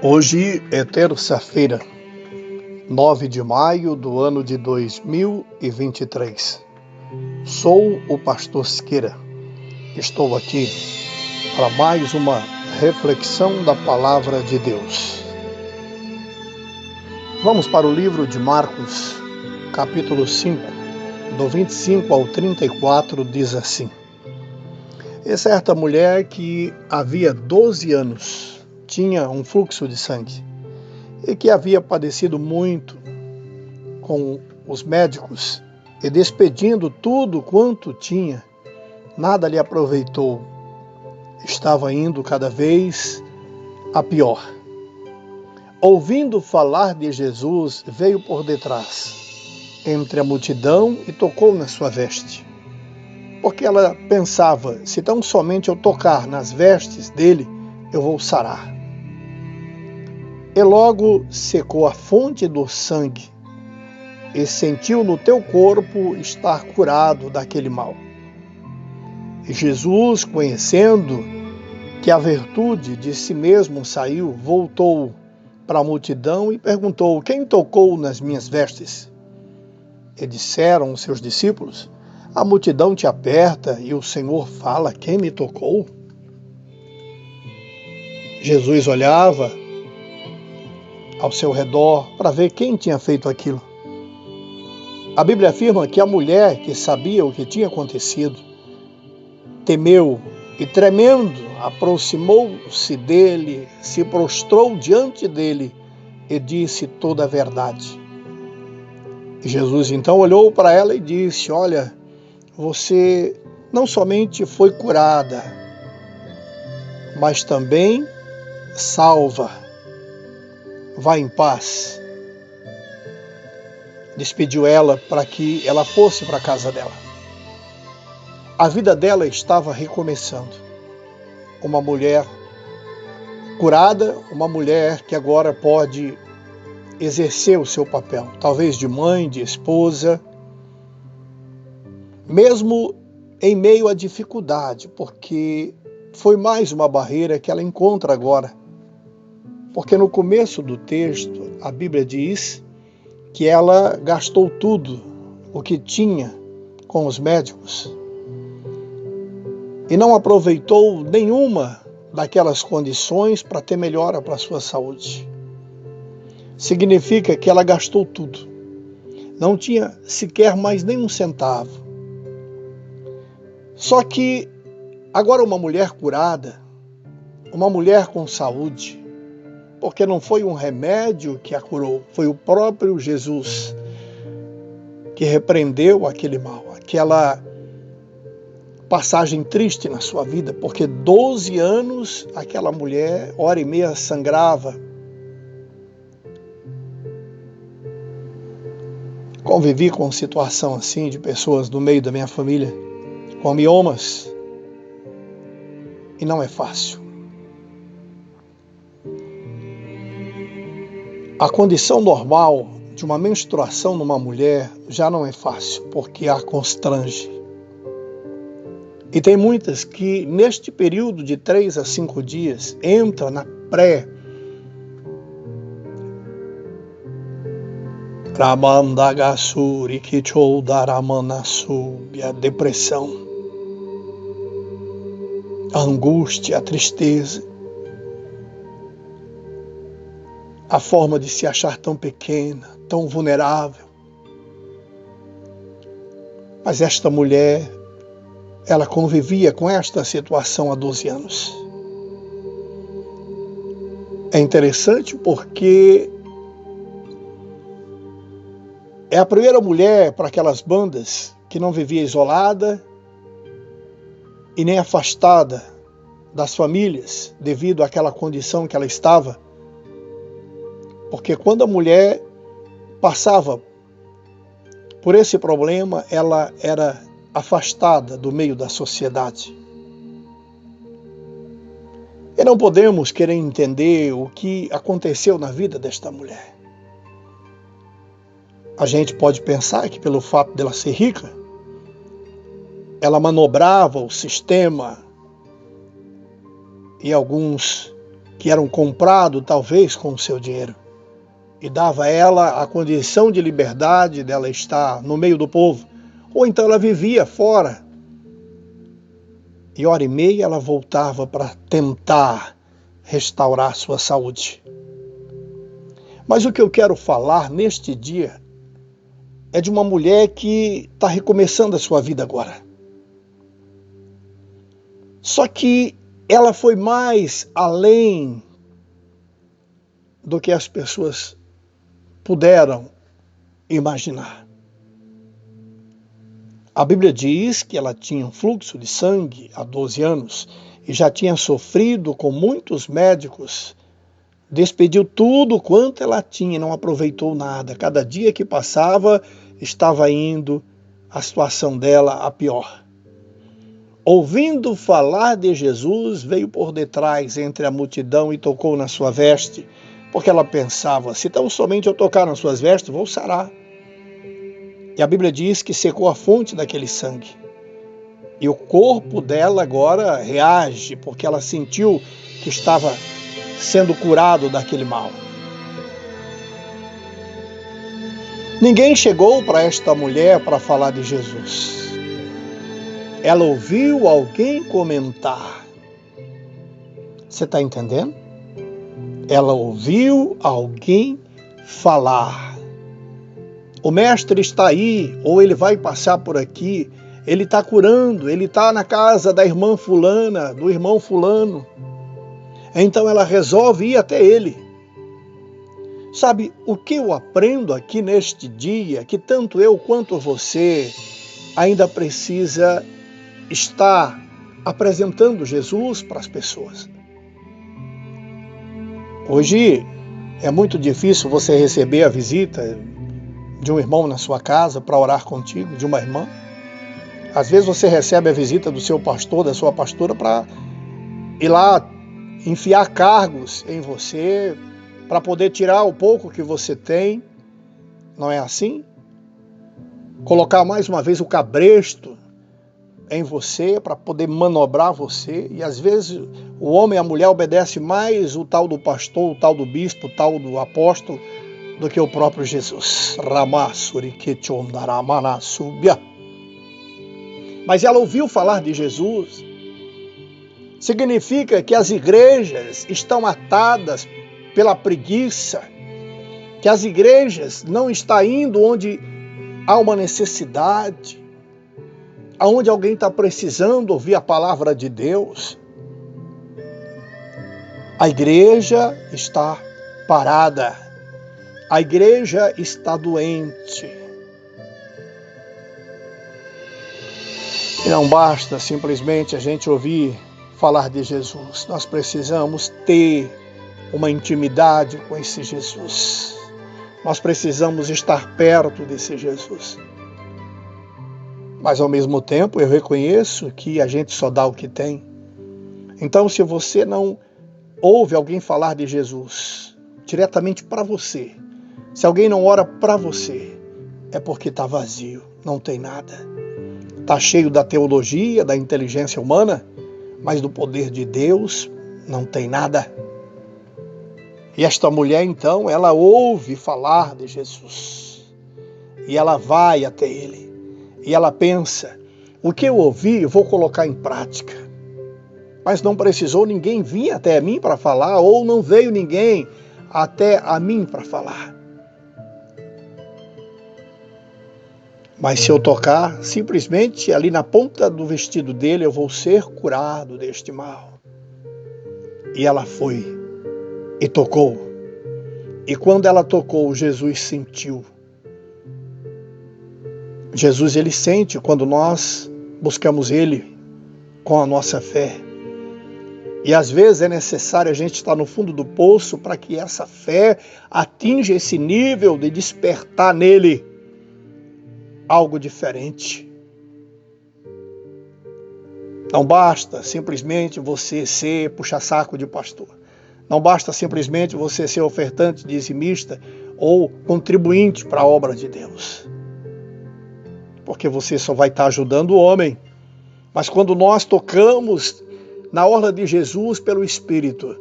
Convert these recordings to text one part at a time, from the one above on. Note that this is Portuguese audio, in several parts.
Hoje é terça-feira, 9 de maio do ano de 2023. Sou o pastor Siqueira. Estou aqui para mais uma reflexão da Palavra de Deus. Vamos para o livro de Marcos, capítulo 5, do 25 ao 34, diz assim: E certa mulher que havia 12 anos tinha um fluxo de sangue e que havia padecido muito com os médicos e despedindo tudo quanto tinha, nada lhe aproveitou. Estava indo cada vez a pior. Ouvindo falar de Jesus, veio por detrás, entre a multidão, e tocou na sua veste. Porque ela pensava, se tão somente eu tocar nas vestes dele, eu vou sarar. E logo secou a fonte do sangue, e sentiu no teu corpo estar curado daquele mal. E Jesus, conhecendo que a virtude de si mesmo saiu, voltou para a multidão e perguntou: quem tocou nas minhas vestes? E disseram os seus discípulos: a multidão te aperta e o Senhor fala: quem me tocou? Jesus olhava ao seu redor para ver quem tinha feito aquilo. A Bíblia afirma que a mulher, que sabia o que tinha acontecido, temeu e, tremendo, aproximou-se dele, se prostrou diante dele e disse toda a verdade. E Jesus então olhou para ela e disse: olha, você não somente foi curada, mas também salva. Vá em paz. Despediu ela para que ela fosse para a casa dela. A vida dela estava recomeçando. Uma mulher curada, uma mulher que agora pode exercer o seu papel, talvez de mãe, de esposa, mesmo em meio à dificuldade, porque foi mais uma barreira que ela encontra agora. Porque no começo do texto, a Bíblia diz que ela gastou tudo o que tinha com os médicos e não aproveitou nenhuma daquelas condições para ter melhora para a sua saúde. Significa que ela gastou tudo. Não tinha sequer mais nenhum centavo. Só que agora uma mulher curada, uma mulher com saúde, porque não foi um remédio que a curou, foi o próprio Jesus que repreendeu aquele mal, aquela passagem triste na sua vida, porque 12 anos aquela mulher, hora e meia, sangrava. Convivi com situação assim de pessoas no meio da minha família, com miomas, e não é fácil. A condição normal de uma menstruação numa mulher já não é fácil, porque a constrange. E tem muitas que, neste período de 3 a 5 dias, entra na a depressão, a angústia, a tristeza, a forma de se achar tão pequena, tão vulnerável. Mas esta mulher, ela convivia com esta situação há 12 anos. É interessante porque é a primeira mulher para aquelas bandas que não vivia isolada e nem afastada das famílias devido àquela condição que ela estava. Porque quando a mulher passava por esse problema, ela era afastada do meio da sociedade. E não podemos querer entender o que aconteceu na vida desta mulher. A gente pode pensar que pelo fato dela ser rica, ela manobrava o sistema, e alguns que eram comprados talvez com o seu dinheiro, e dava a ela a condição de liberdade dela estar no meio do povo, ou então ela vivia fora, e hora e meia ela voltava para tentar restaurar sua saúde. Mas o que eu quero falar neste dia é de uma mulher que está recomeçando a sua vida agora. Só que ela foi mais além do que as pessoas puderam imaginar. A Bíblia diz que ela tinha um fluxo de sangue há 12 anos e já tinha sofrido com muitos médicos. Despediu tudo quanto ela tinha, não aproveitou nada. Cada dia que passava, estava indo a situação dela a pior. Ouvindo falar de Jesus, veio por detrás entre a multidão e tocou na sua veste, porque ela pensava, se tão somente eu tocar nas suas vestes, vou sarar. E a Bíblia diz que secou a fonte daquele sangue. E o corpo dela agora reage, porque ela sentiu que estava sendo curado daquele mal. Ninguém chegou para esta mulher para falar de Jesus. Ela ouviu alguém comentar. Você está entendendo? Ela ouviu alguém falar. O mestre está aí, ou ele vai passar por aqui, ele está curando, ele está na casa da irmã fulana, do irmão fulano. Então ela resolve ir até ele. Sabe, o que eu aprendo aqui neste dia, que tanto eu quanto você ainda precisa estar apresentando Jesus para as pessoas. Hoje é muito difícil você receber a visita de um irmão na sua casa para orar contigo, de uma irmã. Às vezes você recebe a visita do seu pastor, da sua pastora, para ir lá enfiar cargos em você, para poder tirar o pouco que você tem. Não é assim? Colocar mais uma vez o cabresto em você, para poder manobrar você. E às vezes o homem e a mulher obedecem mais o tal do pastor, o tal do bispo, o tal do apóstolo, do que o próprio Jesus. Mas ela ouviu falar de Jesus. Significa que as igrejas estão atadas pela preguiça, que as igrejas não estão indo onde há uma necessidade, aonde alguém está precisando ouvir a palavra de Deus. A igreja está parada. A igreja está doente. E não basta simplesmente a gente ouvir falar de Jesus. Nós precisamos ter uma intimidade com esse Jesus. Nós precisamos estar perto desse Jesus. Mas ao mesmo tempo eu reconheço que a gente só dá o que tem. Então se você não ouve alguém falar de Jesus diretamente para você, se alguém não ora para você, é porque está vazio, não tem nada. Está cheio da teologia, da inteligência humana, mas do poder de Deus não tem nada. E esta mulher, então, ela ouve falar de Jesus. E ela vai até ele. E ela pensa, o que eu ouvi, eu vou colocar em prática. Mas não precisou ninguém vir até mim para falar, ou não veio ninguém até a mim para falar. Mas se eu tocar, simplesmente ali na ponta do vestido dele, eu vou ser curado deste mal. E ela foi e tocou. E quando ela tocou, Jesus sentiu. Jesus, ele sente quando nós buscamos ele com a nossa fé. E às vezes é necessário a gente estar no fundo do poço para que essa fé atinja esse nível de despertar nele algo diferente. Não basta simplesmente você ser puxa-saco de pastor. Não basta simplesmente você ser ofertante, dizimista ou contribuinte para a obra de Deus. Porque você só vai estar ajudando o homem. Mas quando nós tocamos na orla de Jesus pelo Espírito,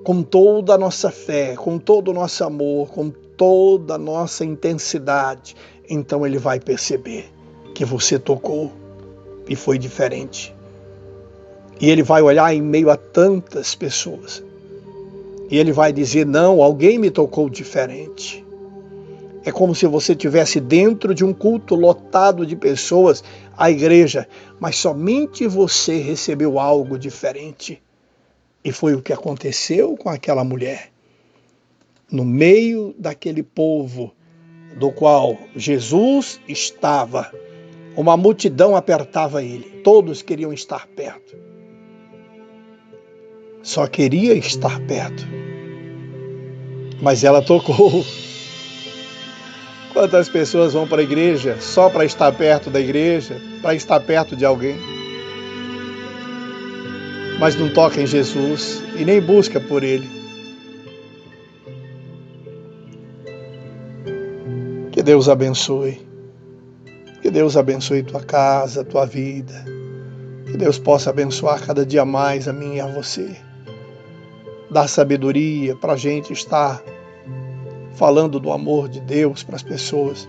com toda a nossa fé, com todo o nosso amor, com toda a nossa intensidade, então Ele vai perceber que você tocou e foi diferente. E Ele vai olhar em meio a tantas pessoas e Ele vai dizer, não, alguém me tocou diferente. É como se você estivesse dentro de um culto lotado de pessoas, a igreja, mas somente você recebeu algo diferente. E foi o que aconteceu com aquela mulher. No meio daquele povo do qual Jesus estava, uma multidão apertava ele. Todos queriam estar perto. Só queria estar perto. Mas ela tocou. Quantas pessoas vão para a igreja só para estar perto da igreja, para estar perto de alguém? Mas não toca em Jesus e nem busca por Ele. Que Deus abençoe. Que Deus abençoe tua casa, tua vida. Que Deus possa abençoar cada dia mais a mim e a você. Dar sabedoria para a gente estar falando do amor de Deus para as pessoas.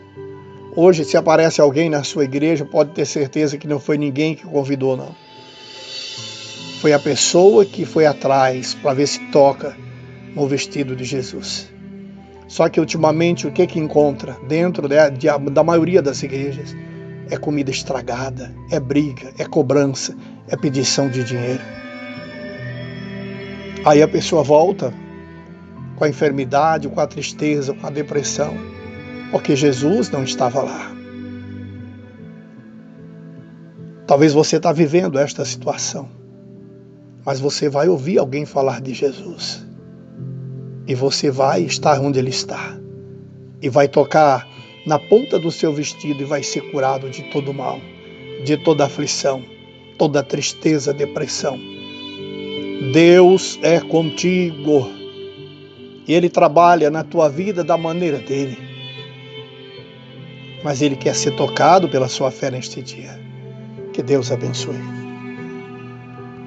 Hoje, se aparece alguém na sua igreja, pode ter certeza que não foi ninguém que convidou, não. Foi a pessoa que foi atrás para ver se toca no vestido de Jesus. Só que ultimamente o que encontra dentro da maioria das igrejas é comida estragada, é briga, é cobrança, é pedição de dinheiro. Aí a pessoa volta com a enfermidade, com a tristeza, com a depressão, porque Jesus não estava lá. Talvez você está vivendo esta situação. Mas você vai ouvir alguém falar de Jesus. E você vai estar onde Ele está. E vai tocar na ponta do seu vestido e vai ser curado de todo mal, de toda aflição, toda tristeza, depressão. Deus é contigo. E Ele trabalha na tua vida da maneira dEle. Mas Ele quer ser tocado pela sua fé neste dia. Que Deus abençoe.